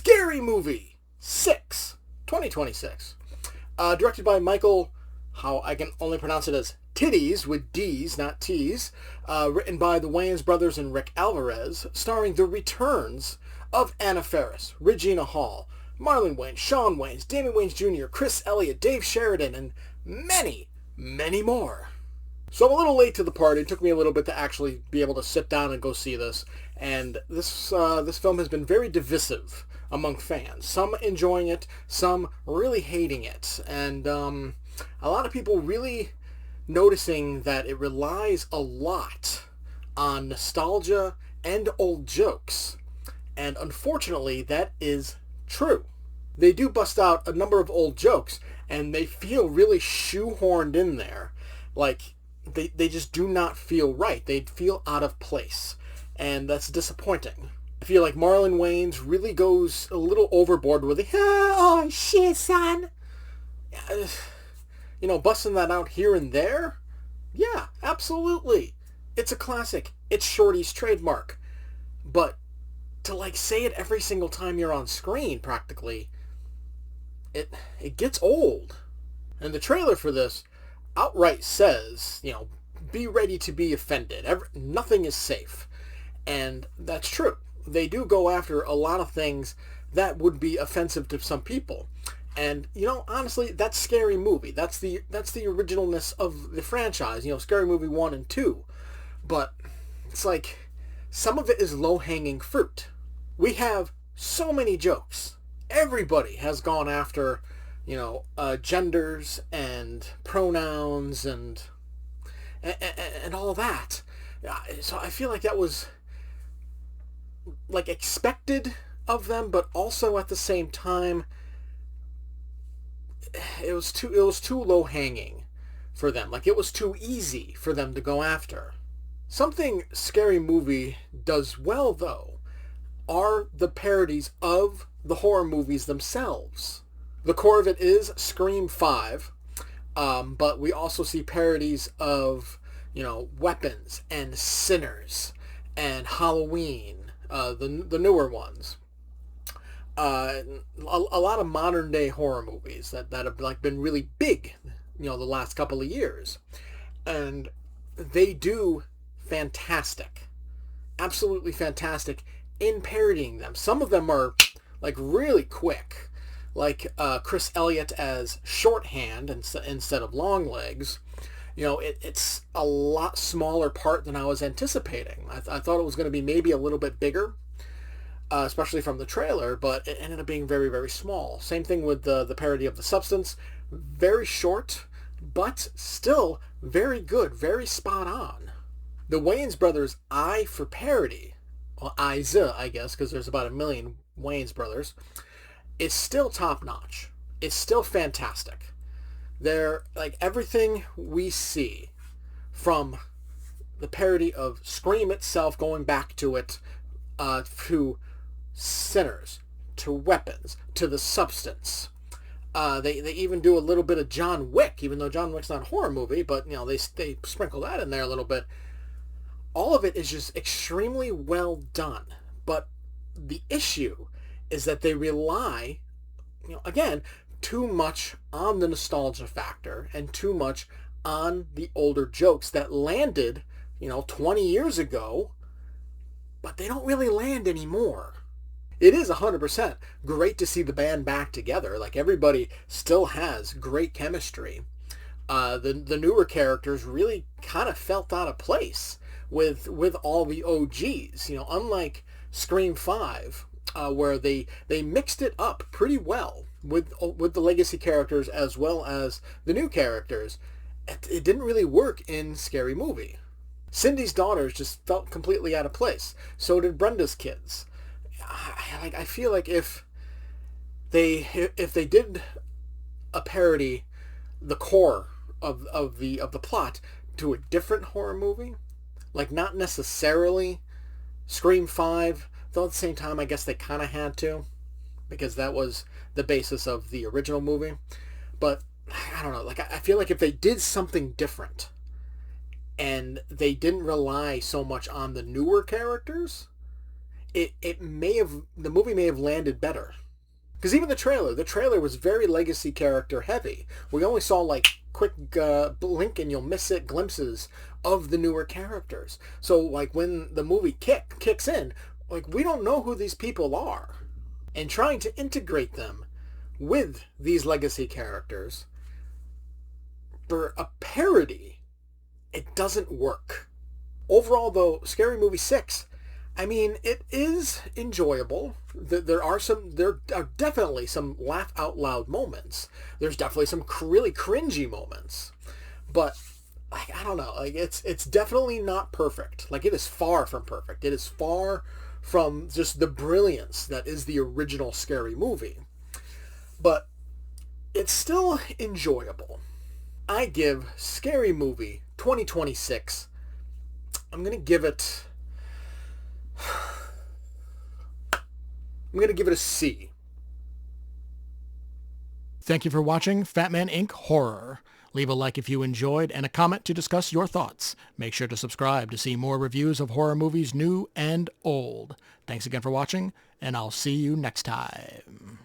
Scary Movie 6, 2026. Directed by Michael, how I can only pronounce it as Tiddes, with D's, not T's. Written by the Wayans brothers and Rick Alvarez. Starring the returns of Anna Faris, Regina Hall, Marlon Wayans, Shawn Wayans, Damon Wayans Jr., Chris Elliot, Dave Sheridan, and many, many more. So I'm a little late to the party. It took me a little bit to actually be able to sit down and go see this. And this film has been very divisive among fans. Some enjoying it, some really hating it. And a lot of people really noticing that it relies a lot on nostalgia and old jokes. And unfortunately, that is true. They do bust out a number of old jokes, and they feel really shoehorned in there. Like, they just do not feel right. They feel out of place, and that's disappointing. I feel like Marlon Wayans really goes a little overboard with the, oh shit, son. You know, busting that out here and there? Yeah, absolutely. It's a classic. It's Shorty's trademark. But to, like, say it every single time you're on screen, practically, it gets old. And the trailer for this outright says, you know, be ready to be offended. Nothing is safe. And that's true. They do go after a lot of things that would be offensive to some people. And, you know, honestly, that's Scary Movie. That's the originalness of the franchise, you know, Scary Movie 1 and 2. But it's like, some of it is low-hanging fruit. We have so many jokes. Everybody has gone after, you know, genders and pronouns and all that. So I feel like that was, like, expected of them, but also at the same time, it was too low hanging for them. Like, it was too easy for them to go after. Something Scary Movie does well, though, are the parodies of the horror movies themselves. The core of it is Scream 5, but we also see parodies of, you know, Weapons and Sinners and Halloween, the newer ones. A lot of modern day horror movies that have, like, been really big, you know, the last couple of years. And they do fantastic. Absolutely fantastic in parodying them. Some of them are, like, really quick. Like Chris Elliot as Shorthand instead of Longlegs. You know, it's a lot smaller part than I was anticipating. I thought it was going to be maybe a little bit bigger, especially from the trailer, but it ended up being very, very small. Same thing with the parody of The Substance. Very short, but still very good, very spot on. The Wayans brothers' eye for parody, or eyes, I guess, because there's about 1 million Wayans brothers, is still top-notch. It's still fantastic. They're, like, everything we see, from the parody of Scream itself, going back to it, to Sinners, to Weapons, to The Substance. They even do a little bit of John Wick, even though John Wick's not a horror movie, but, you know, they sprinkle that in there a little bit. All of it is just extremely well done. But the issue is that they rely, you know, again, too much on the nostalgia factor and too much on the older jokes that landed, you know, 20 years ago, but they don't really land anymore. It is 100% great to see the band back together. Like, everybody still has great chemistry. The newer characters really kind of felt out of place with all the OGs. You know, unlike Scream 5, where they mixed it up pretty well with the legacy characters as well as the new characters. It didn't really work in Scary Movie. Cindy's daughters just felt completely out of place. So did Brenda's kids. I feel like if they did a parody, the core of the plot, to a different horror movie, like, not necessarily Scream 5, though at the same time I guess they kind of had to, because that was the basis of the original movie. But I don't know, like, I feel like if they did something different and they didn't rely so much on the newer characters, the movie may have landed better. Because even the trailer was very legacy character heavy. We only saw like quick blink and you'll miss it glimpses of the newer characters. So like when the movie kicks in, like we don't know who these people are. And trying to integrate them with these legacy characters for a parody, it doesn't work. Overall though, Scary Movie 6, I mean, it is enjoyable. There are definitely some laugh out loud moments. There's definitely some really cringy moments. But like, I don't know, like it's definitely not perfect. Like it is far from perfect. It is far from just the brilliance that is the original Scary Movie. But it's still enjoyable. I give Scary Movie 2026, I'm going to give it a C. Thank you for watching Fatman Inc Horror. Leave a like if you enjoyed and a comment to discuss your thoughts. Make sure to subscribe to see more reviews of horror movies new and old. Thanks again for watching, and I'll see you next time.